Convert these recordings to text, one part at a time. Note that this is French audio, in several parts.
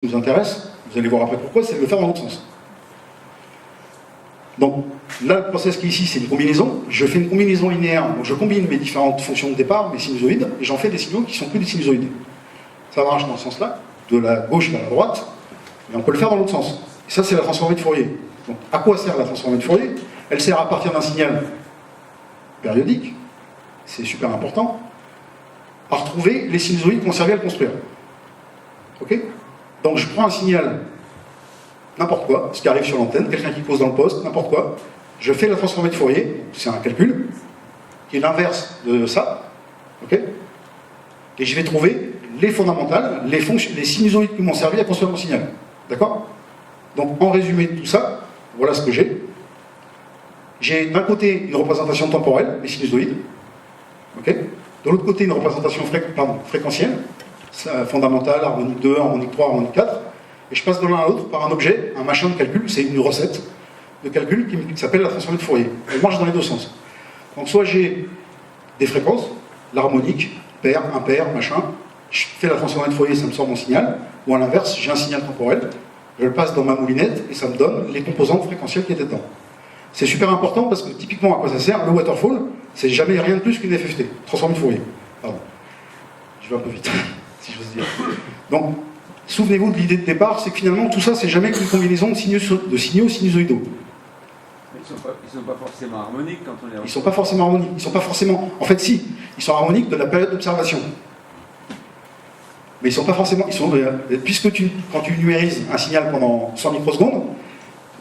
nous intéresse, vous allez voir après pourquoi, c'est de le faire dans l'autre sens. Donc là, le process qui est ici, c'est une combinaison. Je fais une combinaison linéaire, donc je combine mes différentes fonctions de départ, mes sinusoïdes, et j'en fais des signaux qui ne sont plus des sinusoïdes. Ça marche dans ce sens-là, de la gauche vers la droite, mais on peut le faire dans l'autre sens. Et ça, c'est la transformée de Fourier. Donc à quoi sert la transformée de Fourier? Elle sert à partir d'un signal périodique, c'est super important, à retrouver les sinusoïdes qu'on servait à le construire. Ok? Donc je prends un signal, n'importe quoi, ce qui arrive sur l'antenne, quelqu'un qui pose dans le poste, n'importe quoi, je fais la transformée de Fourier, c'est un calcul, qui est l'inverse de ça, ok? Et je vais trouver les fondamentales, les sinusoïdes qui m'ont servi à construire mon signal. D'accord? Donc en résumé de tout ça, voilà ce que j'ai. J'ai d'un côté une représentation temporelle, les sinusoïdes, ok? De l'autre côté une représentation fréquentielle, fondamentale, harmonique 2, harmonique 3, harmonique 4, et je passe de l'un à l'autre par un objet, un machin de calcul, c'est une recette de calcul qui s'appelle la transformée de Fourier. Elle marche dans les deux sens. Donc soit j'ai des fréquences, l'harmonique, pair, impair, machin, je fais la transformée de Fourier, ça me sort mon signal, ou à l'inverse, j'ai un signal temporel, je le passe dans ma moulinette et ça me donne les composantes fréquentielles qui étaient dedans. C'est super important parce que typiquement à quoi ça sert, le waterfall, c'est jamais rien de plus qu'une FFT, transformée de Fourier. Pardon. Je vais un peu vite, si j'ose dire. Donc, souvenez-vous de l'idée de départ, c'est que finalement tout ça, c'est jamais qu'une combinaison de signaux sinusoïdaux. Ils sont pas forcément harmoniques quand on les... Ils sont pas forcément harmoniques, ils sont pas forcément... En fait, si, ils sont harmoniques de la période d'observation. Mais ils sont pas forcément... Puisque quand tu numérises un signal pendant 100 microsecondes,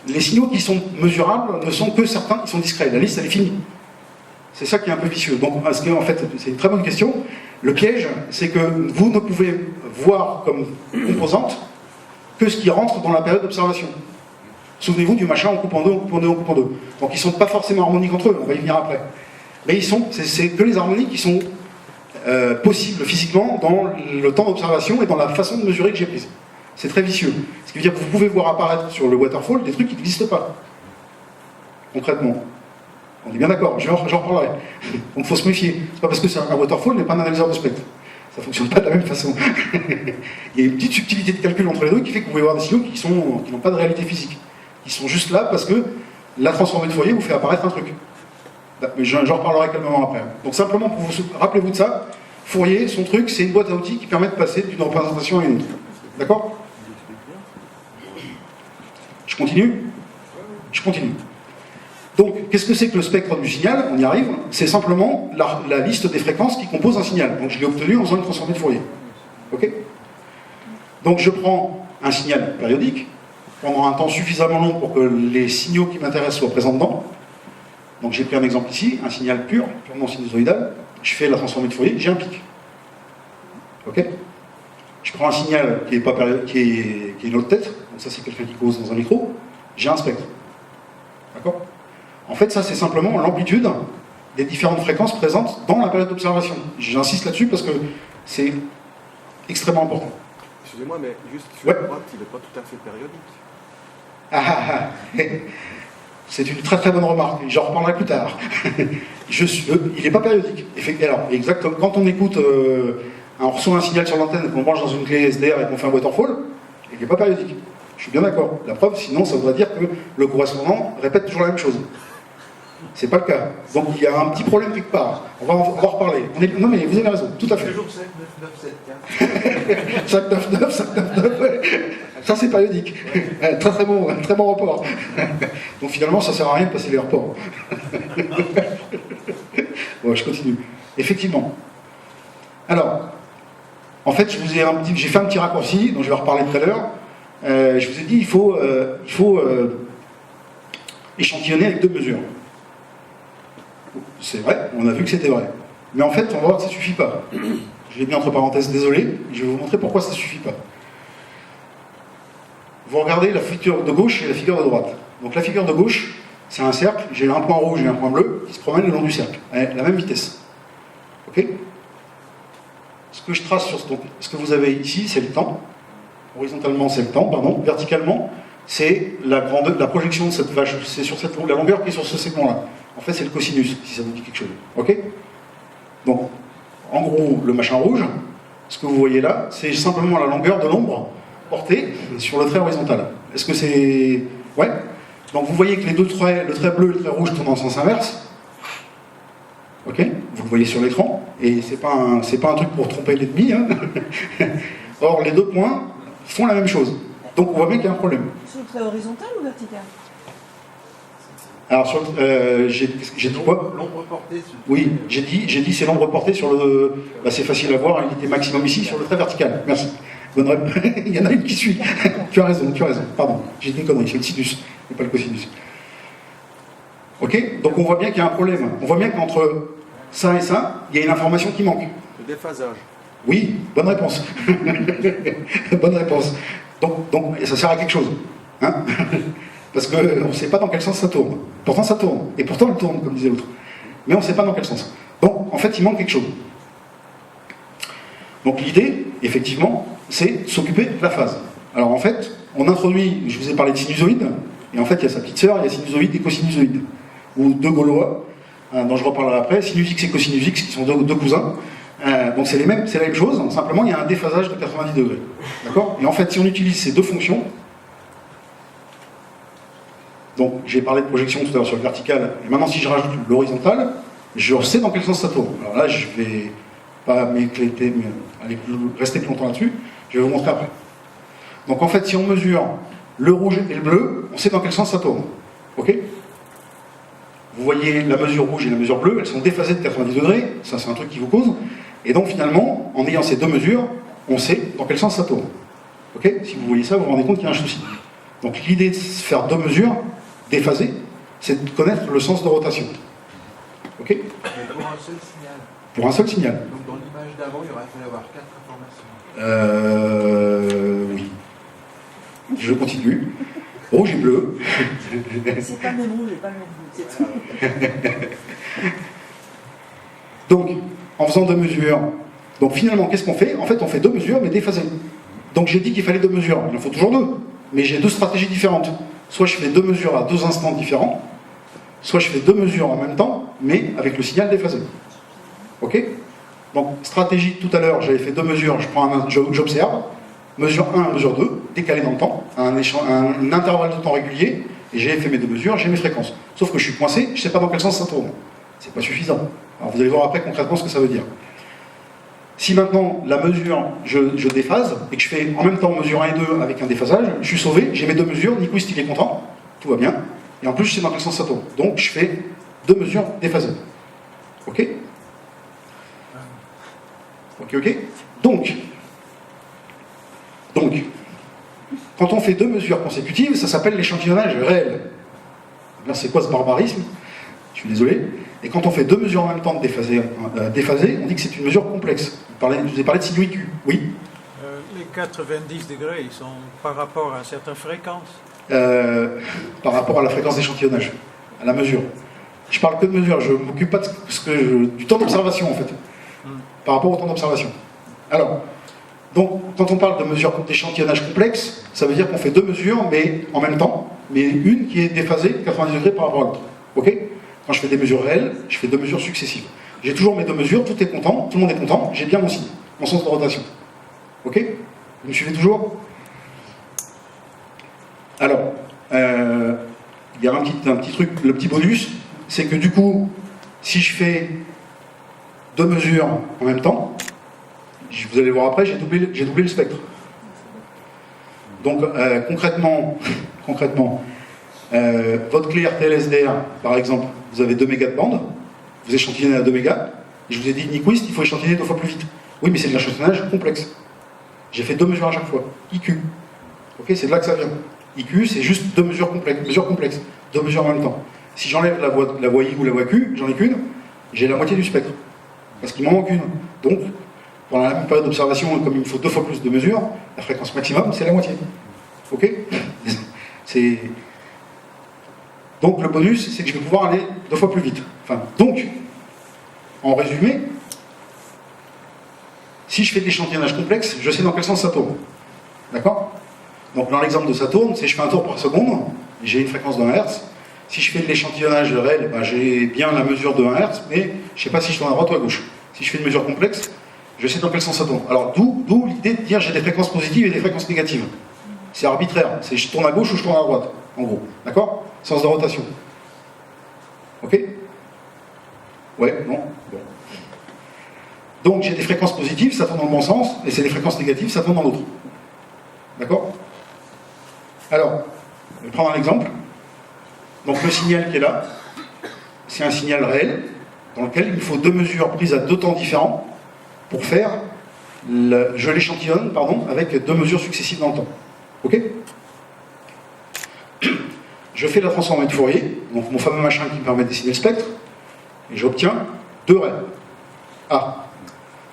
les signaux qui sont mesurables ne sont que certains qui sont discrets. La liste, elle est finie. C'est ça qui est un peu vicieux. Donc, en fait, c'est une très bonne question. Le piège, c'est que vous ne pouvez voir comme composante que ce qui rentre dans la période d'observation. Souvenez-vous du machin, on coupe en deux, on coupe en deux, on coupe en deux. Donc ils ne sont pas forcément harmoniques entre eux, on va y venir après. Mais c'est que les harmoniques qui sont possibles physiquement dans le temps d'observation et dans la façon de mesurer que j'ai prise. C'est très vicieux. Ce qui veut dire que vous pouvez voir apparaître sur le waterfall des trucs qui n'existent pas. Concrètement. On est bien d'accord, j'en reparlerai. Donc il faut se méfier. C'est pas parce que c'est un waterfall n'est pas un analyseur de spectre. Ça ne fonctionne pas de la même façon. Il y a une petite subtilité de calcul entre les deux qui fait que vous pouvez voir des signaux qui n'ont pas de réalité physique. Ils sont juste là parce que la transformée de Fourier vous fait apparaître un truc. Mais j'en reparlerai calmement après. Donc simplement, pour vous rappelez-vous de ça, Fourier, son truc, c'est une boîte à outils qui permet de passer d'une représentation à une autre. D'accord? Je continue? Je continue. Donc, qu'est-ce que c'est que le spectre du signal? On y arrive. C'est simplement la liste des fréquences qui composent un signal. Donc, je l'ai obtenu en faisant une transformée de Fourier. Ok? Donc, je prends un signal périodique pendant un temps suffisamment long pour que les signaux qui m'intéressent soient présents dedans. Donc, j'ai pris un exemple ici, un signal purement sinusoïdal. Je fais la transformée de Fourier, j'ai un pic. Ok? Je prends un signal qui est une autre tête. Donc, ça, c'est quelqu'un qui cause dans un micro. J'ai un spectre. D'accord? En fait, ça, c'est simplement l'amplitude des différentes fréquences présentes dans la période d'observation. J'insiste là-dessus parce que c'est extrêmement important. Excusez-moi, mais juste sur la droite, il n'est pas tout à fait périodique. C'est une très très bonne remarque, j'en reparlerai plus tard. Il n'est pas périodique. Alors, exactement, quand on écoute, on reçoit un signal sur l'antenne, qu'on branche dans une clé SDR et qu'on fait un waterfall, il n'est pas périodique. Je suis bien d'accord. La preuve, sinon, ça voudrait dire que le correspondant répète toujours la même chose. C'est pas le cas. Donc il y a un petit problème quelque part. On va en reparler. Non mais vous avez raison, tout à fait. Toujours 7, 9, 9, 7, 5, 9, 9, 5, 9, 9, ouais. Ça c'est périodique. Très bon report. Donc finalement, ça sert à rien de passer les reports. Bon, je continue. Effectivement. Alors, en fait, j'ai fait un petit raccourci, dont je vais reparler tout à l'heure. Je vous ai dit, il faut échantillonner avec deux mesures. C'est vrai, on a vu que c'était vrai. Mais en fait, on va voir que ça ne suffit pas. Je l'ai mis entre parenthèses, désolé, je vais vous montrer pourquoi ça ne suffit pas. Vous regardez la figure de gauche et la figure de droite. Donc la figure de gauche, c'est un cercle, j'ai un point rouge et un point bleu qui se promènent le long du cercle, à la même vitesse. Ok? Ce que je trace sur ce que vous avez ici, c'est le temps. Horizontalement, c'est le temps, pardon. Verticalement, c'est la projection de cette vache. C'est sur la longueur qui est sur ce segment-là. En fait, c'est le cosinus, si ça vous dit quelque chose. Ok? Donc, en gros, le machin rouge, ce que vous voyez là, c'est simplement la longueur de l'ombre portée sur le trait horizontal. Est-ce que c'est... Ouais. Donc vous voyez que les deux traits, le trait bleu et le trait rouge, tournent en sens inverse. Ok. Vous le voyez sur l'écran. Et c'est pas un truc pour tromper l'ennemi. Hein. Or, les deux points font la même chose. Donc on voit bien qu'il y a un problème. Sur le trait horizontal ou vertical? Alors, j'ai dit quoi? L'ombre portée sur... Oui, j'ai dit c'est l'ombre portée sur le... Bah, c'est facile à voir, l'unité maximum ici, sur le trait vertical. Merci. Bonne réponse. Il y en a une qui suit. Tu as raison. Pardon, j'ai dit une connerie, c'est le sinus, et pas le cosinus. Ok? Donc on voit bien qu'il y a un problème. On voit bien qu'entre ça et ça, il y a une information qui manque. Le déphasage. Oui, bonne réponse. Bonne réponse. Donc, ça sert à quelque chose. Hein? Parce qu'on ne sait pas dans quel sens ça tourne. Pourtant ça tourne. Et pourtant elle tourne, comme disait l'autre. Mais on ne sait pas dans quel sens. Donc, en fait, il manque quelque chose. Donc l'idée, effectivement, c'est de s'occuper de la phase. Alors en fait, on introduit, je vous ai parlé de sinusoïdes, et en fait, il y a sa petite sœur, il y a sinusoïde et cosinusoïde. Ou deux Gaulois, dont je reparlerai après, sinus X et cosinus X, qui sont deux cousins. Donc c'est la même chose, simplement il y a un déphasage de 90 degrés. D'accord? Et en fait, si on utilise ces deux fonctions, donc j'ai parlé de projection tout à l'heure sur le vertical, et maintenant si je rajoute l'horizontal, je sais dans quel sens ça tourne. Alors là, je vais pas m'éclater, mais rester plus longtemps là-dessus, je vais vous montrer après. Donc en fait, si on mesure le rouge et le bleu, on sait dans quel sens ça tourne. Ok? Vous voyez la mesure rouge et la mesure bleue, elles sont déphasées de 90 degrés, ça c'est un truc qui vous cause. Et donc finalement, en ayant ces deux mesures, on sait dans quel sens ça tourne. Ok? Si vous voyez ça, vous vous rendez compte qu'il y a un souci. Donc l'idée de faire deux mesures déphasées, c'est de connaître le sens de rotation. Ok? Mais pour un seul signal. Pour un seul signal. Donc dans l'image d'avant, il aurait fallu avoir 4 informations. Oui. Je continue. Rouge et bleu. C'est pas le même rouge et pas le même bleu, c'est tout. Donc, en faisant deux mesures, donc finalement, qu'est-ce qu'on fait? En fait, on fait deux mesures, mais déphasées. Donc j'ai dit qu'il fallait deux mesures. Il en faut toujours deux. Mais j'ai deux stratégies différentes. Soit je fais deux mesures à deux instants différents, soit je fais deux mesures en même temps, mais avec le signal déphasé. Ok? Donc, stratégie, tout à l'heure, j'avais fait deux mesures, j'observe. Mesure 1, mesure 2, décalé dans le temps, un intervalle de temps régulier, et j'ai fait mes deux mesures, j'ai mes fréquences. Sauf que je suis coincé, je ne sais pas dans quel sens ça tourne. C'est pas suffisant. Alors vous allez voir après concrètement ce que ça veut dire. Si maintenant la mesure, je déphase, et que je fais en même temps mesure 1 et 2 avec un déphasage, je suis sauvé, j'ai mes deux mesures, Nyquist il est content, tout va bien, et en plus je sais dans quel sens ça tourne. Donc je fais deux mesures déphasées. Ok? Ok. Donc, quand on fait deux mesures consécutives, ça s'appelle l'échantillonnage réel. Là, c'est quoi ce barbarisme? Je suis désolé. Et quand on fait deux mesures en même temps déphasées, on dit que c'est une mesure complexe. Je vous ai parlé de signe IQ. Oui? Les 90 degrés, ils sont par rapport à certaines fréquences. Par rapport à la fréquence d'échantillonnage, à la mesure. Je parle que de mesure, je ne m'occupe pas du temps d'observation, en fait. Par rapport au temps d'observation. Alors, donc, quand on parle de mesure d'échantillonnage complexe, ça veut dire qu'on fait deux mesures, mais en même temps, mais une qui est déphasée 90 degrés par rapport à l'autre. Ok? Quand je fais des mesures réelles, je fais deux mesures successives. J'ai toujours mes deux mesures, tout est content, tout le monde est content, j'ai bien mon signe, mon sens de rotation. Ok? Vous me suivez toujours? Alors, il y a un petit truc, le petit bonus, c'est que du coup, si je fais deux mesures en même temps, vous allez voir après, j'ai doublé le spectre. Donc concrètement, votre clé RTL-SDR, par exemple, vous avez 2 mégas de bande, vous échantillonnez à 2 mégas, et je vous ai dit, Nyquist, il faut échantillonner 2 fois plus vite. Oui, mais c'est de l'échantillonnage complexe. J'ai fait 2 mesures à chaque fois. IQ. Ok, c'est de là que ça vient. IQ, c'est juste 2 mesures complexes. 2 mesures en même temps. Si j'enlève la voie I ou la voie Q, j'en ai qu'une, j'ai la moitié du spectre. Parce qu'il m'en manque une. Donc, pendant la même période d'observation, comme il me faut 2 fois plus de mesures, la fréquence maximum, c'est la moitié. Ok? Donc le bonus, c'est que je vais pouvoir aller 2 fois plus vite. Donc, en résumé, si je fais de l'échantillonnage complexe, je sais dans quel sens ça tourne. D'accord? Donc dans l'exemple de ça tourne, c'est je fais un tour par seconde, j'ai une fréquence de 1 Hz. Si je fais de l'échantillonnage réel, j'ai bien la mesure de 1 Hz, mais je ne sais pas si je tourne à droite ou à gauche. Si je fais une mesure complexe, Je sais dans quel sens ça tourne. Alors d'où l'idée de dire j'ai des fréquences positives et des fréquences négatives. C'est arbitraire, c'est je tourne à gauche ou je tourne à droite, en gros. D'accord? Sens de rotation. Ok? Ouais, non? Bon. Donc j'ai des fréquences positives, ça tourne dans le bon sens, et c'est des fréquences négatives, ça tourne dans l'autre. D'accord? Alors, je vais prendre un exemple. Donc le signal qui est là, c'est un signal réel, dans lequel il faut deux mesures prises à deux temps différents pour faire, je l'échantillonne, pardon, avec deux mesures successives dans le temps. Ok? Je fais la transformée de Fourier, donc mon fameux machin qui me permet de dessiner le spectre, et j'obtiens deux raies. Ah.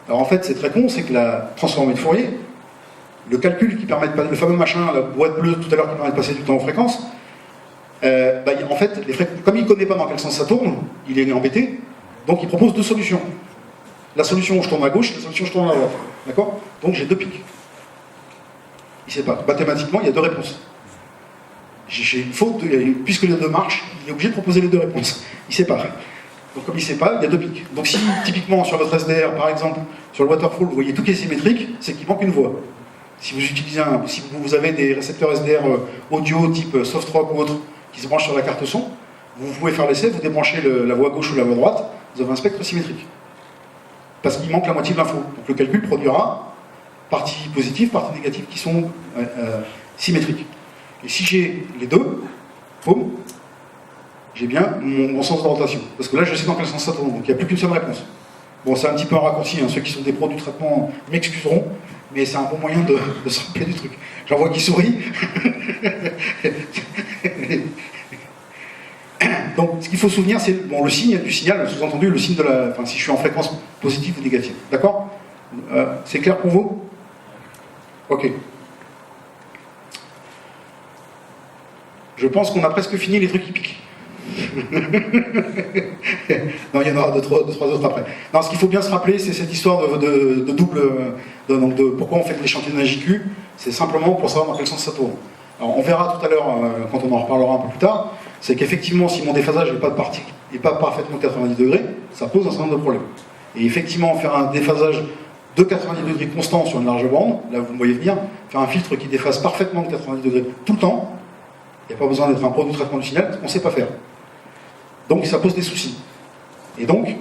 Alors en fait, c'est très con, c'est que la transformée de Fourier, le calcul qui permet de passer, le fameux machin, la boîte bleue tout à l'heure qui permet de passer du temps aux fréquences, en fait, comme il ne connaît pas dans quel sens ça tourne, il est embêté, donc il propose deux solutions. La solution où je tourne à gauche, la solution où je tourne à droite. D'accord? Donc j'ai deux pics. Il ne sait pas. Mathématiquement, il y a deux réponses. J'ai une faute, puisque les deux marchent, il est obligé de proposer les deux réponses. Il ne sait pas. Donc comme il ne sait pas, il y a deux pics. Donc si, typiquement, sur votre SDR, par exemple, sur le waterfall, vous voyez tout qui est symétrique, c'est qu'il manque une voie. Si vous utilisez si vous avez des récepteurs SDR audio type Softrock ou autre qui se branchent sur la carte son, vous pouvez faire l'essai, vous débranchez la voie gauche ou la voie droite, vous avez un spectre symétrique. Parce qu'il manque la moitié de l'info. Donc le calcul produira parties positives, parties négatives qui sont symétriques. Et si j'ai les deux, boum, j'ai bien mon sens de rotation. Parce que là, je sais dans quel sens ça tourne. Donc il n'y a plus qu'une seule réponse. Bon, c'est un petit peu un raccourci. Ceux qui sont des pros du traitement m'excuseront, mais c'est un bon moyen de se rappeler du truc. J'en vois qui sourit. Donc, ce qu'il faut se souvenir, c'est le signe du signal, sous-entendu le signe de la. Enfin, si je suis en fréquence positive ou négative. D'accord? C'est clair pour vous? Ok. Je pense qu'on a presque fini les trucs qui piquent. Non, il y en aura deux, trois autres après. Non, ce qu'il faut bien se rappeler, c'est cette histoire de double. De pourquoi on fait de l'échantillonnage JQ. C'est simplement pour savoir dans quel sens ça tourne. Alors, on verra tout à l'heure, quand on en reparlera un peu plus tard, c'est qu'effectivement, si mon déphasage n'est pas parfaitement 90 degrés, ça pose un certain nombre de problèmes. Et effectivement, faire un déphasage de 90 degrés constant sur une large bande, là vous me voyez venir, faire un filtre qui déphase parfaitement de 90 degrés tout le temps, il n'y a pas besoin d'être un pro du traitement du signal, on ne sait pas faire. Donc ça pose des soucis. Et donc,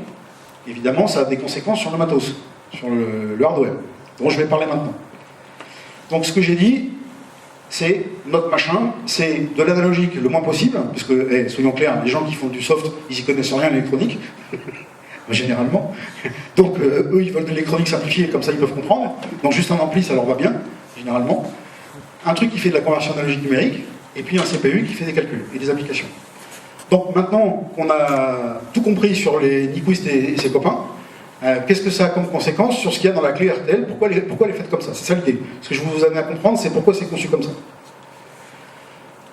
évidemment, ça a des conséquences sur le matos, sur le hardware, dont je vais parler maintenant. Donc ce que j'ai dit, c'est notre machin, c'est de l'analogique le moins possible, parce que, soyons clairs, les gens qui font du soft, ils y connaissent rien à l'électronique, généralement. Donc eux, ils veulent de l'électronique simplifiée, comme ça ils peuvent comprendre. Donc juste un ampli, ça leur va bien, généralement. Un truc qui fait de la conversion analogique numérique, et puis un CPU qui fait des calculs et des applications. Donc maintenant qu'on a tout compris sur les Nyquist et ses copains, qu'est-ce que ça a comme conséquence sur ce qu'il y a dans la clé RTL? Pourquoi elle est faite comme ça? C'est ça l'idée. Ce que je vous amener à comprendre, c'est pourquoi c'est conçu comme ça.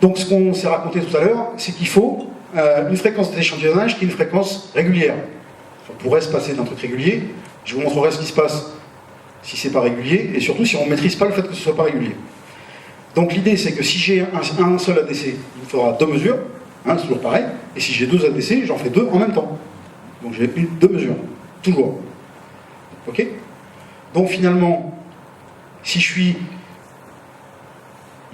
Donc ce qu'on s'est raconté tout à l'heure, c'est qu'il faut une fréquence d'échantillonnage qui est une fréquence régulière. On pourrait se passer d'un truc régulier. Je vous montrerai ce qui se passe si c'est pas régulier, et surtout si on ne maîtrise pas le fait que ce soit pas régulier. Donc l'idée, c'est que si j'ai un seul ADC, il me faudra deux mesures, c'est toujours pareil, et si j'ai deux ADC, j'en fais deux en même temps. Donc j'ai deux mesures, toujours. Ok? Donc finalement, il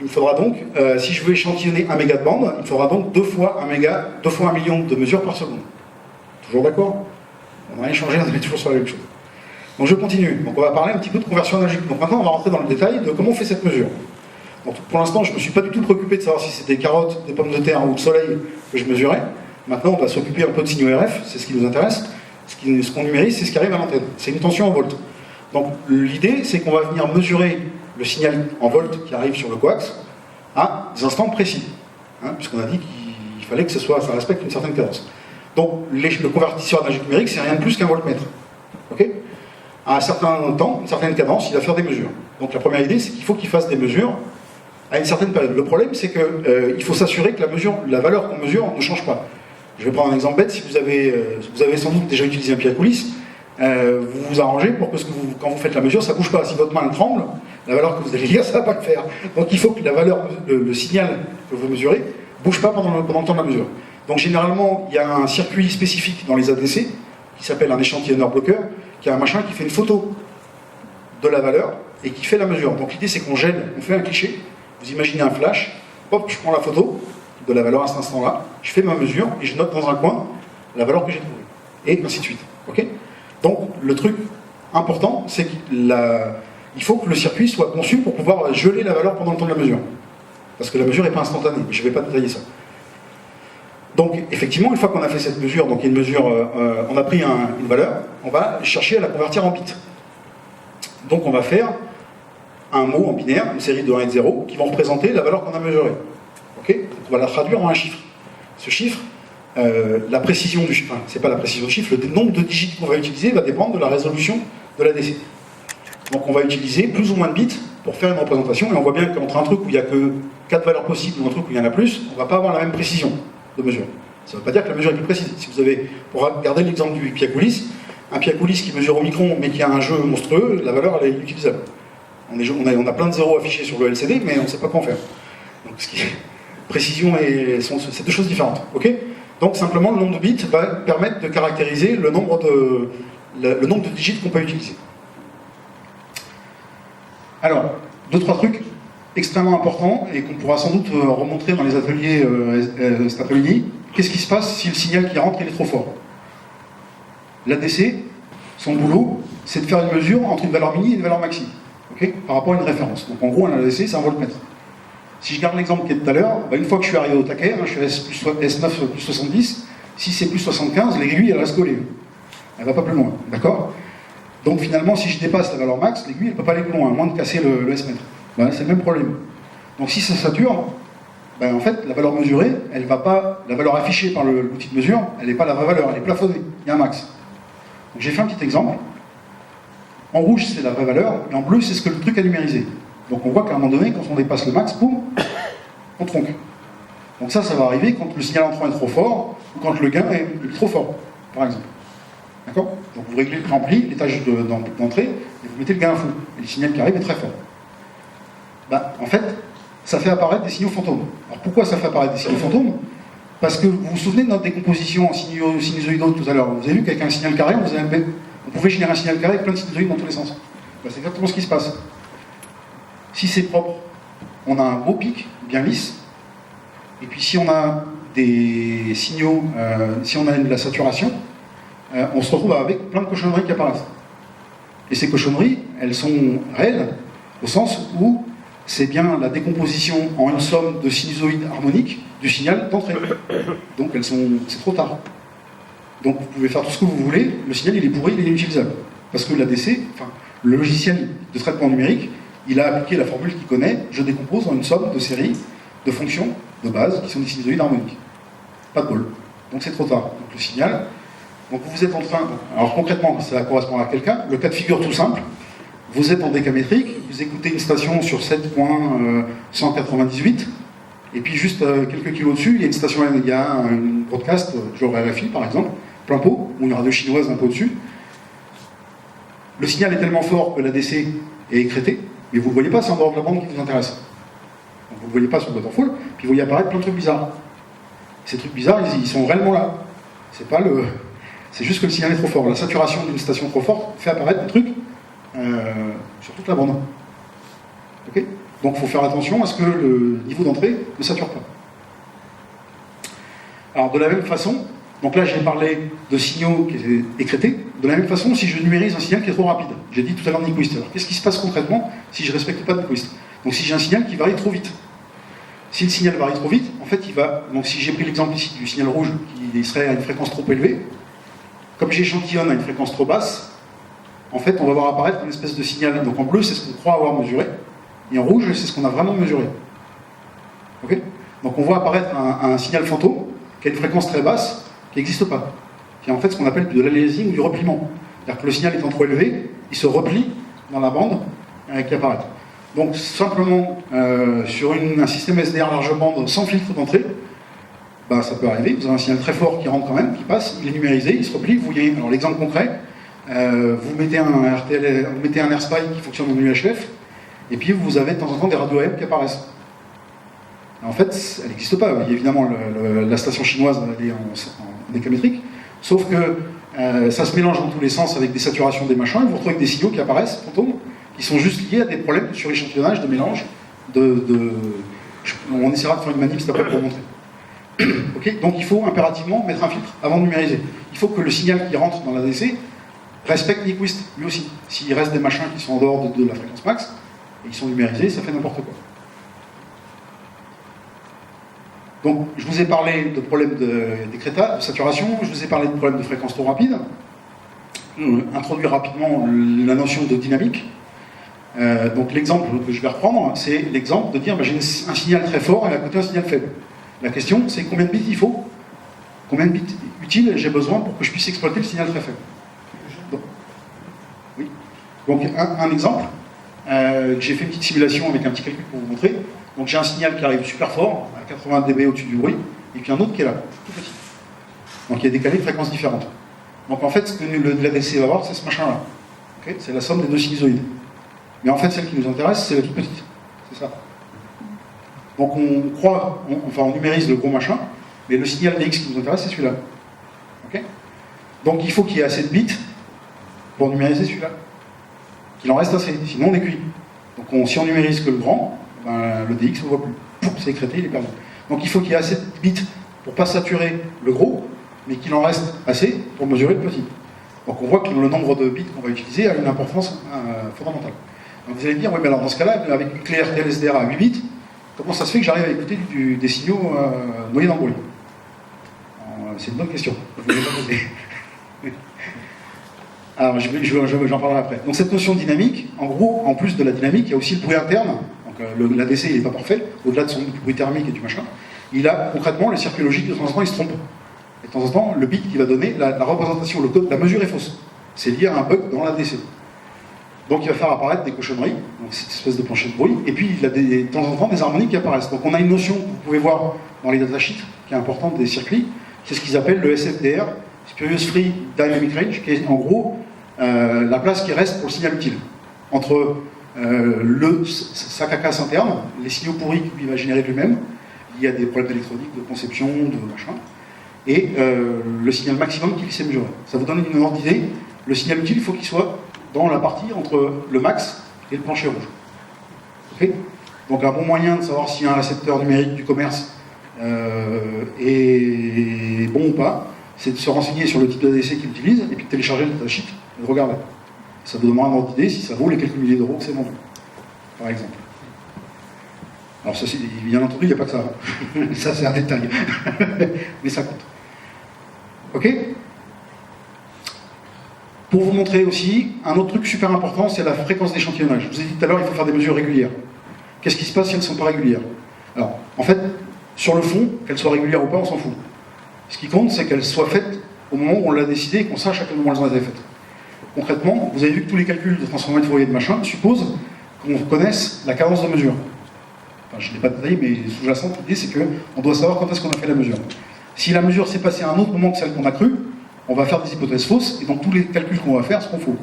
me faudra donc, si je veux échantillonner 1 méga de bande, il me faudra donc 2 fois 1 million de mesures par seconde. Toujours d'accord? On n'a rien changé, on est toujours sur la même chose. Donc je continue. Donc on va parler un petit peu de conversion analogique. Donc maintenant on va rentrer dans le détail de comment on fait cette mesure. Donc, pour l'instant, je ne me suis pas du tout préoccupé de savoir si c'était des carottes, des pommes de terre ou de soleil que je mesurais. Maintenant, on va s'occuper un peu de signaux RF, c'est ce qui nous intéresse. Ce qu'on numérise, c'est ce qui arrive à l'antenne. C'est une tension en volts. Donc l'idée, c'est qu'on va venir mesurer le signal en volts qui arrive sur le coax à des instants précis. Puisqu'on a dit qu'il fallait que ça respecte une certaine cadence. Donc le convertisseur analogique numérique, c'est rien de plus qu'un voltmètre. Okay, à un certain temps, une certaine cadence, il va faire des mesures. Donc la première idée, c'est qu'il faut qu'il fasse des mesures à une certaine période. Le problème, c'est qu'il faut s'assurer que la valeur qu'on mesure ne change pas. Je vais prendre un exemple bête. Si vous avez sans doute déjà utilisé un pied à coulisses, vous vous arrangez pour que quand vous faites la mesure, ça ne bouge pas. Si votre main tremble, la valeur que vous allez lire, ça ne va pas le faire. Donc il faut que la valeur, le signal que vous mesurez, ne bouge pas pendant le temps de la mesure. Donc généralement, il y a un circuit spécifique dans les ADC, qui s'appelle un échantillonneur bloqueur, qui a un machin qui fait une photo de la valeur et qui fait la mesure. Donc l'idée c'est qu'on gèle, on fait un cliché, vous imaginez un flash, hop, je prends la photo de la valeur à cet instant-là, je fais ma mesure et je note dans un coin la valeur que j'ai trouvée. Et ainsi de suite. Ok ? Donc le truc important, c'est qu'il faut que le circuit soit conçu pour pouvoir geler la valeur pendant le temps de la mesure. Parce que la mesure n'est pas instantanée, je ne vais pas détailler ça. Donc effectivement, une fois qu'on a fait cette mesure, donc il y a une mesure, on a pris une valeur, on va chercher à la convertir en bits. Donc on va faire un mot en binaire, une série de 1 et de 0, qui vont représenter la valeur qu'on a mesurée. Ok ? Donc on va la traduire en un chiffre. Ce chiffre, la précision du chiffre, c'est pas la précision du chiffre, le nombre de digits qu'on va utiliser va dépendre de la résolution de la DC. Donc on va utiliser plus ou moins de bits pour faire une représentation, et on voit bien qu'entre un truc où il n'y a que 4 valeurs possibles ou un truc où il y en a plus, on ne va pas avoir la même précision de mesure. Ça ne veut pas dire que la mesure est plus précise. Si vous avez, pour regarder l'exemple du Piacoulis, un Piacoulis qui mesure au micron mais qui a un jeu monstrueux, la valeur elle est inutilisable. On a plein de zéros affichés sur le LCD, mais on ne sait pas quoi en faire. Donc, précision et c'est deux choses différentes. Ok ? Donc simplement le nombre de bits va permettre de caractériser le nombre de digits qu'on peut utiliser. Alors, 2-3 trucs extrêmement importants et qu'on pourra sans doute remontrer dans les ateliers cet après-midi. Qu'est-ce qui se passe si le signal qui rentre il est trop fort ? L'ADC, son boulot, c'est de faire une mesure entre une valeur mini et une valeur maxi, okay, par rapport à une référence. Donc en gros, un ADC, c'est un voltmètre. Si je garde l'exemple qui est tout à l'heure, une fois que je suis arrivé au taquet, je suis S9 plus 70, si c'est plus 75, l'aiguille elle reste collée. Elle ne va pas plus loin, d'accord ? Donc finalement, si je dépasse la valeur max, l'aiguille ne peut pas aller plus loin, à moins de casser le S-mètre. Ben, c'est le même problème. Donc si ça sature, ben, en fait, la valeur mesurée, elle va pas, la valeur affichée par l'outil de mesure, elle n'est pas la vraie valeur, elle est plafonnée, il y a un max. Donc j'ai fait un petit exemple. En rouge, c'est la vraie valeur, et en bleu, c'est ce que le truc a numérisé. Donc on voit qu'à un moment donné, quand on dépasse le max, boum, on tronque. Donc ça va arriver quand le signal entrant est trop fort, ou quand le gain est trop fort, par exemple. D'accord ? Donc vous réglez le rempli, l'étage d'entrée, et vous mettez le gain à fond. Et le signal qui arrive est très fort. Bah, en fait, ça fait apparaître des signaux fantômes. Alors pourquoi ça fait apparaître des signaux fantômes ? Parce que vous vous souvenez de notre décomposition en sinusoïdaux tout à l'heure. Vous avez vu qu'avec un signal carré, on pouvait générer un signal carré avec plein de sinusoïdes dans tous les sens. Bah, c'est exactement ce qui se passe. Si c'est propre, on a un beau pic, bien lisse. Et puis si on a des signaux, si on a de la saturation, on se retrouve avec plein de cochonneries qui apparaissent. Et ces cochonneries, elles sont réelles, au sens où c'est bien la décomposition en une somme de sinusoïdes harmoniques du signal d'entrée. Donc c'est trop tard. Donc vous pouvez faire tout ce que vous voulez, le signal il est pourri, il est inutilisable. Parce que l'ADC, le logiciel de traitement numérique, il a appliqué la formule qu'il connaît, je décompose en une somme de séries de fonctions de base qui sont des sinusoïdes harmoniques. Pas de bol. Donc c'est trop tard. Donc le signal, donc vous êtes en train, alors concrètement ça correspond à quelqu'un, le cas de figure tout simple, vous êtes en décamétrique, vous écoutez une station sur 7.198, et puis juste quelques kilos au-dessus, il y a une station, il y a un broadcast, genre RFI par exemple, plein pot, ou une radio chinoise un peu au-dessus. Le signal est tellement fort que l'ADC est écrété, mais vous ne le voyez pas, c'est en dehors de la bande qui vous intéresse. Donc vous ne le voyez pas sur le waterfall, puis vous voyez apparaître plein de trucs bizarres. Ces trucs bizarres, ils sont réellement là. C'est juste que le signal est trop fort. La saturation d'une station trop forte fait apparaître des trucs sur toute la bande. Okay ? Donc il faut faire attention à ce que le niveau d'entrée ne sature pas. Alors de la même façon, donc là j'ai parlé de signaux qui étaient écrétés, de la même façon si je numérise un signal qui est trop rapide. J'ai dit tout à l'heure Nyquist. Alors qu'est-ce qui se passe concrètement si je ne respecte pas Nyquist ? Donc si j'ai un signal qui varie trop vite. Si le signal varie trop vite, en fait il va... Donc si j'ai pris l'exemple ici du signal rouge qui serait à une fréquence trop élevée, comme j'échantillonne à une fréquence trop basse, en fait on va voir apparaître une espèce de signal. Donc en bleu c'est ce qu'on croit avoir mesuré, et en rouge c'est ce qu'on a vraiment mesuré. Okay ? Donc on voit apparaître un signal fantôme qui a une fréquence très basse, qui n'existe pas, qui est en fait ce qu'on appelle de l'aliasing ou du repliement. C'est-à-dire que le signal étant trop élevé, il se replie dans la bande qui apparaît. Donc simplement sur un système SDR large bande sans filtre d'entrée, ben, ça peut arriver, vous avez un signal très fort qui rentre quand même, qui passe, il est numérisé, il se replie, vous voyez, alors l'exemple concret, vous mettez un RTL, vous mettez un AirSpy qui fonctionne en UHF, et puis vous avez de temps en temps des radios AM qui apparaissent. En fait, elle n'existe pas, évidemment la station chinoise elle est en décamétrique, sauf que ça se mélange dans tous les sens avec des saturations des machins, et vous retrouvez des signaux qui apparaissent, fantômes, qui sont juste liés à des problèmes de suréchantillonnage, de mélange, on essaiera de faire une manip cet après pour montrer. Okay, donc il faut impérativement mettre un filtre avant de numériser. Il faut que le signal qui rentre dans l'ADC respecte Nyquist, lui aussi. S'il reste des machins qui sont en dehors de la fréquence max, et ils sont numérisés, ça fait n'importe quoi. Donc je vous ai parlé de problèmes d'écrétage, de saturation, je vous ai parlé de problèmes de fréquence trop rapide. Introduire rapidement la notion de dynamique. Donc l'exemple que je vais reprendre, c'est l'exemple de dire j'ai un signal très fort et à côté un signal faible. La question, c'est combien de bits il faut, combien de bits utiles j'ai besoin pour que je puisse exploiter le signal très faible. Donc, oui. Donc un exemple, j'ai fait une petite simulation avec un petit calcul pour vous montrer. Donc j'ai un signal qui arrive super fort, à 80 dB au-dessus du bruit, et puis un autre qui est là, tout petit. Donc il y a décalé de fréquences différentes. Donc en fait, ce que l'ADC va voir, c'est ce machin-là. Okay, c'est la somme des deux sinusoïdes. Mais en fait, celle qui nous intéresse, c'est la toute petite. C'est ça. Donc on numérise le gros machin, mais le signal DX qui nous intéresse, c'est celui-là. Okay, donc il faut qu'il y ait assez de bits pour numériser celui-là. Qu'il en reste assez, sinon on est cuit. Donc si on numérise que le grand, ben, le DX on ne voit plus. Pouf, c'est écrété, il est perdu. Donc il faut qu'il y ait assez de bits pour ne pas saturer le gros, mais qu'il en reste assez pour mesurer le petit. Donc on voit que le nombre de bits qu'on va utiliser a une importance fondamentale. Donc vous allez me dire, oui mais alors dans ce cas-là, avec une clé RTL SDR à 8 bits, comment ça se fait que j'arrive à écouter des signaux noyés dans le bruit? C'est une bonne question. Je vais la poser. Alors, j'en parlerai après. Donc, cette notion de dynamique, en gros, en plus de la dynamique, il y a aussi le bruit interne. Donc, l'ADC, il n'est pas parfait, au-delà de son bruit thermique et du machin. Il a, concrètement, les circuits logiques, de temps en temps, ils se trompent. Et de temps en temps, le bit qu'il va donner, la représentation, le code, la mesure est fausse. C'est lié à un bug dans l'ADC. Donc, il va faire apparaître des cochonneries, donc cette espèce de plancher de bruit, et puis il a de temps en temps des harmoniques qui apparaissent. Donc, on a une notion que vous pouvez voir dans les datasheets, qui est importante des circuits, c'est ce qu'ils appellent le SFDR, Spurious Free Dynamic Range, qui est en gros la place qui reste pour le signal utile. Entre sa cacasse interne, les signaux pourris qu'il va générer de lui-même, il y a des problèmes d'électronique, de conception, de machin, et le signal maximum qu'il sait mesurer. Ça vous donne une ordre d'idée. Le signal utile, il faut qu'il soit dans la partie entre le max et le plancher rouge. Okay, donc un bon moyen de savoir si un récepteur numérique du commerce est bon ou pas, c'est de se renseigner sur le type d'ADC qu'il utilise et puis de télécharger le datasheet et de regarder. Ça vous donnera un ordre d'idée si ça vaut les quelques milliers d'euros que c'est vendu, par exemple. Alors ça, bien entendu, il n'y a pas que ça. Ça, c'est un détail. Mais ça coûte. Ok ? Pour vous montrer aussi, un autre truc super important, c'est la fréquence d'échantillonnage. Je vous ai dit tout à l'heure, il faut faire des mesures régulières. Qu'est-ce qui se passe si elles ne sont pas régulières? Alors, en fait, sur le fond, qu'elles soient régulières ou pas, on s'en fout. Ce qui compte, c'est qu'elles soient faites au moment où on l'a décidé et qu'on sache à quel moment elles ont été faites. Concrètement, vous avez vu que tous les calculs de transformés de Fourier de machin supposent qu'on connaisse la cadence de mesure. Enfin, je ne l'ai pas détaillé, mais sous-jacente, l'idée, c'est qu'on doit savoir quand est-ce qu'on a fait la mesure. Si la mesure s'est passée à un autre moment que celle qu'on a crue, on va faire des hypothèses fausses, et donc tous les calculs qu'on va faire seront faux.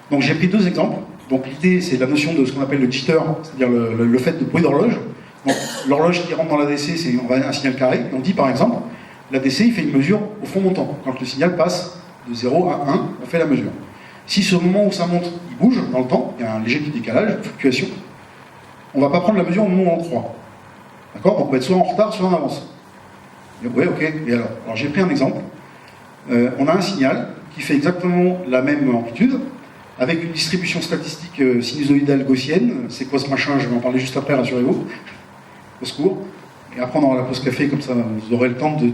Donc j'ai pris deux exemples. Donc l'idée, c'est la notion de ce qu'on appelle le jitter, c'est-à-dire le fait de bruit d'horloge. Donc l'horloge qui rentre dans l'ADC, c'est un signal carré. Et on dit par exemple, l'ADC, il fait une mesure au fond montant. Quand le signal passe de 0 à 1, on fait la mesure. Si ce moment où ça monte, il bouge dans le temps, il y a un léger petit décalage, une fluctuation, on ne va pas prendre la mesure au moment où on le croit. D'accord? Donc on va être soit en retard, soit en avance. Oui, ok. Et alors j'ai pris un exemple. On a un signal qui fait exactement la même amplitude, avec une distribution statistique sinusoïdale gaussienne. C'est quoi ce machin? Je vais en parler juste après, rassurez-vous. Au secours. Et après, on aura la pause café, comme ça, vous aurez le temps de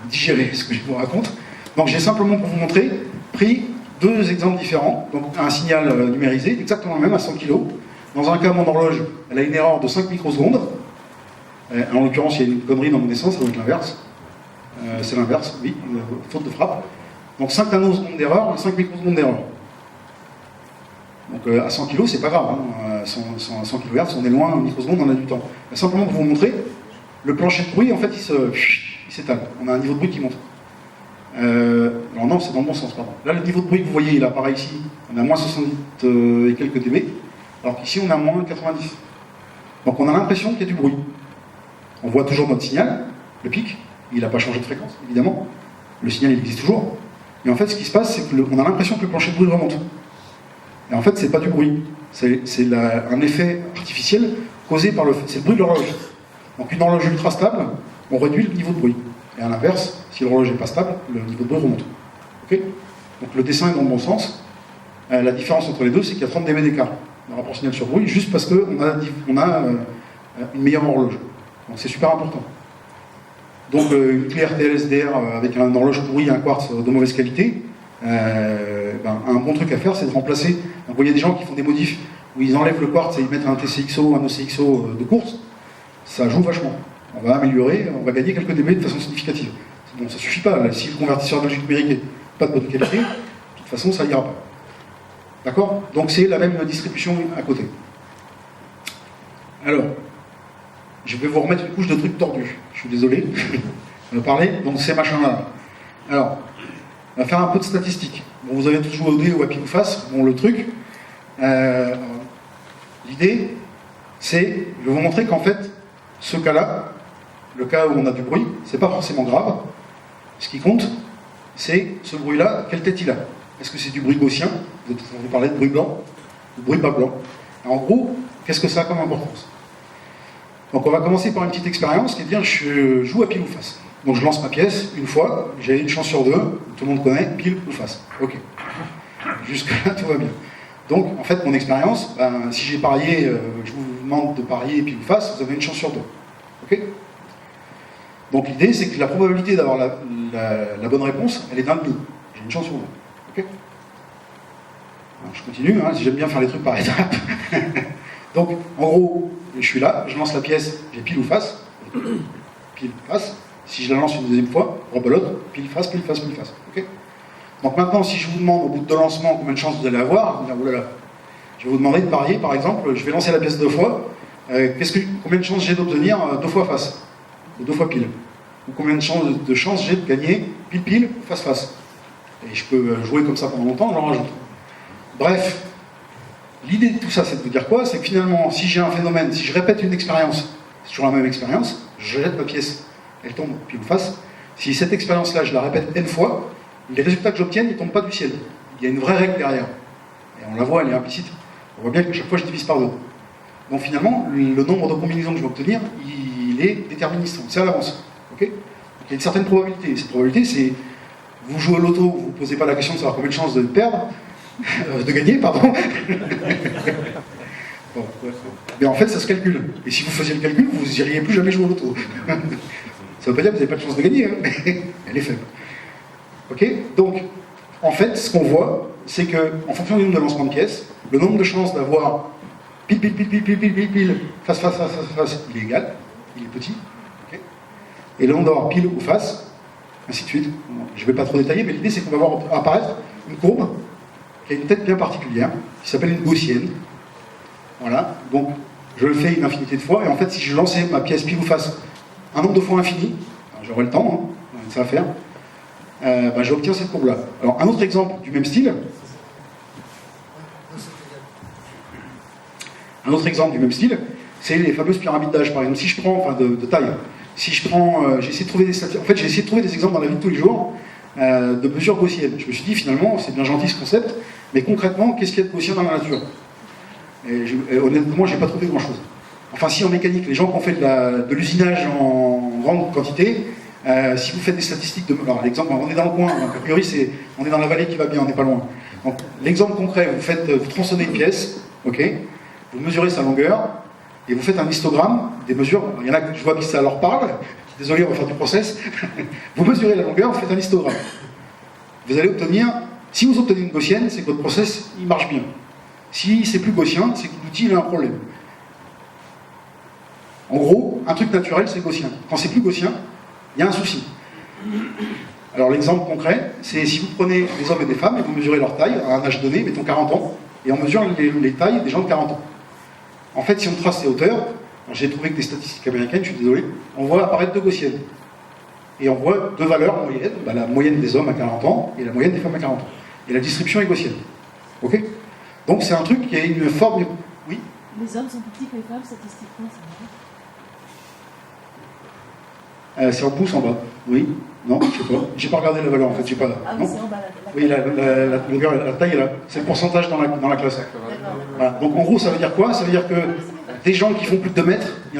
digérer ce que je vous raconte. Donc, j'ai simplement, pour vous montrer, pris deux exemples différents. Donc, un signal numérisé, exactement le même, à 100 kg. Dans un cas, mon horloge, elle a une erreur de 5 microsecondes. En l'occurrence, il y a une connerie dans mon essence, ça doit être l'inverse. C'est l'inverse, oui, faute de frappe. Donc 5 nanosecondes d'erreur, 5 microsecondes d'erreur. Donc à 100 kg, c'est pas grave. À 100 kHz, on est loin, en microsecondes, on a du temps. Mais simplement pour vous montrer, le plancher de bruit, en fait, il s'étale. On a un niveau de bruit qui monte. Alors non, c'est dans le bon sens, pardon. Là, le niveau de bruit que vous voyez, il apparaît ici, on a moins 70 et quelques dB, alors qu'ici, on a moins 90. Donc on a l'impression qu'il y a du bruit. On voit toujours notre signal, le pic, il n'a pas changé de fréquence, évidemment. Le signal, il existe toujours. Et en fait, ce qui se passe, c'est qu'on a l'impression que le plancher de bruit remonte. Et en fait, c'est pas du bruit. C'est un effet artificiel causé par c'est le bruit de l'horloge. Donc une horloge ultra stable, on réduit le niveau de bruit. Et à l'inverse, si l'horloge n'est pas stable, le niveau de bruit remonte. Ok. Donc le dessin est dans le bon sens. La différence entre les deux, c'est qu'il y a 30 dB d'écart dans le rapport signal sur bruit, juste parce qu'on a une meilleure horloge. Donc c'est super important. Donc une clé RTL SDR avec une horloge pourrie et un quartz de mauvaise qualité, un bon truc à faire, c'est de remplacer. Donc, il y a des gens qui font des modifs où ils enlèvent le quartz et ils mettent un TCXO, un OCXO de course. Ça joue vachement. On va améliorer, on va gagner quelques dB de façon significative. Bon, ça suffit pas. Si le convertisseur analogique numérique n'est pas de bonne qualité, de toute façon, ça ira pas. D'accord? Donc c'est la même distribution à côté. Alors, je vais vous remettre une couche de trucs tordus. Je suis désolé. On va parler. Donc ces machins-là. Alors, on va faire un peu de statistiques. Bon, vous avez tous joué au dé ou à pile ou face. Bon, le truc, l'idée, c'est, je vais vous montrer qu'en fait, ce cas-là, le cas où on a du bruit, c'est pas forcément grave. Ce qui compte, c'est ce bruit-là, quelle tête il a. Est-ce que c'est du bruit gaussien? Vous avez entendu parler de bruit blanc, de bruit pas blanc. Alors, en gros, qu'est-ce que ça a comme importance? Donc on va commencer par une petite expérience qui est de dire je joue à pile ou face. Donc je lance ma pièce une fois, j'ai une chance sur deux, tout le monde connaît, pile ou face. Ok. Jusque-là, tout va bien. Donc en fait, mon expérience, si j'ai parié, je vous demande de parier pile ou face, vous avez une chance sur deux. Ok. Donc l'idée, c'est que la probabilité d'avoir la bonne réponse, elle est d'un demi. J'ai une chance sur deux. Ok. Alors, je continue, j'aime bien faire les trucs par étapes. Donc, en gros, je suis là, je lance la pièce, j'ai pile ou face. Pile, face. Si je la lance une deuxième fois, rebelote, pile, face, pile, face, pile, face. Okay. Donc maintenant, si je vous demande au bout de deux lancements combien de chances vous allez avoir, vous allez dire, oulala, je vais vous demander de parier, par exemple, je vais lancer la pièce deux fois, combien de chances j'ai d'obtenir deux fois face, ou deux fois pile. Ou combien de chances j'ai de gagner pile, pile, face, face. Et je peux jouer comme ça pendant longtemps, j'en rajoute. Bref. L'idée de tout ça, c'est de vous dire quoi? C'est que finalement, si j'ai un phénomène, si je répète une expérience, c'est toujours la même expérience, je jette ma pièce, elle tombe pile ou face. Si cette expérience-là, je la répète n fois, les résultats que j'obtienne, ils ne tombent pas du ciel. Il y a une vraie règle derrière. Et on la voit, elle est implicite. On voit bien que chaque fois, je divise par deux. Donc finalement, le nombre de combinaisons que je vais obtenir, il est déterministe. On le sait à l'avance. Okay. Donc il y a une certaine probabilité. Cette probabilité, c'est, vous jouez au loto, vous ne posez pas la question de savoir combien de chances de perdre, de gagner, pardon. Bon, mais en fait, ça se calcule. Et si vous faisiez le calcul, vous n'iriez plus jamais jouer au loto. Ça ne veut pas dire que vous n'avez pas de chance de gagner, mais elle est faible. Ok. Donc, en fait, ce qu'on voit, c'est qu'en fonction du nombre de lancements de pièces, le nombre de chances d'avoir pile, pile, pile, pile, pile, pile, pile, pile, face, face, face, face, face, il est égal, il est petit. Okay. Et le nombre d'avoir pile ou face, ainsi de suite. Je ne vais pas trop détailler, mais l'idée, c'est qu'on va voir apparaître une courbe qui a une tête bien particulière, qui s'appelle une gaussienne. Voilà, donc je le fais une infinité de fois, et en fait, si je lançais ma pièce pile ou face un nombre de fois infini, j'aurai le temps, ça à faire, j'obtiens cette courbe-là. Alors, un autre exemple du même style, c'est les fameuses pyramides d'âge. Par exemple, si je prends, de taille, si je prends, j'ai essayé de trouver des statistiques, en fait, j'ai essayé de trouver des exemples dans la vie de tous les jours, de mesures gaussiennes. Je me suis dit, finalement, c'est bien gentil ce concept, mais concrètement, qu'est-ce qu'il y a de gaussien dans la nature? Et honnêtement, j'ai pas trouvé grand-chose. Enfin, si en mécanique, les gens qui ont fait de l'usinage en grande quantité, si vous faites des statistiques alors l'exemple, on est dans le coin, donc a priori, on est dans la vallée qui va bien, on n'est pas loin. Donc, l'exemple concret, vous tronçonnez une pièce, ok, vous mesurez sa longueur, et vous faites un histogramme des mesures. Il y en a que je vois qui ça leur parle, désolé, on va faire du process. Vous mesurez la longueur, vous faites un histogramme. Vous allez obtenir, si vous obtenez une gaussienne, c'est que votre process, il marche bien. Si c'est plus gaussien, c'est que l'outil a un problème. En gros, un truc naturel, c'est gaussien. Quand c'est plus gaussien, il y a un souci. Alors l'exemple concret, c'est si vous prenez des hommes et des femmes et vous mesurez leur taille à un âge donné, mettons 40 ans, et on mesure les tailles des gens de 40 ans. En fait, si on trace ces hauteurs, j'ai trouvé que des statistiques américaines, je suis désolé, on voit apparaître deux gaussiennes. Et on voit deux valeurs moyennes, la moyenne des hommes à 40 ans et la moyenne des femmes à 40 ans. Et la distribution est gaussienne. Ok ? Donc c'est un truc qui a une forme... Oui ? Les hommes sont plus petits que les femmes, statistiquement, c'est vrai. C'est en pouces en bas. Oui ? Non, je sais pas. J'ai pas regardé la valeur en fait. J'ai pas... Ah oui, c'est en bas, la Oui, la longueur, la taille est là. C'est le pourcentage dans la classe. Voilà. Donc en gros, ça veut dire quoi? Ça veut dire que des gens qui font plus de 2 mètres, il y en a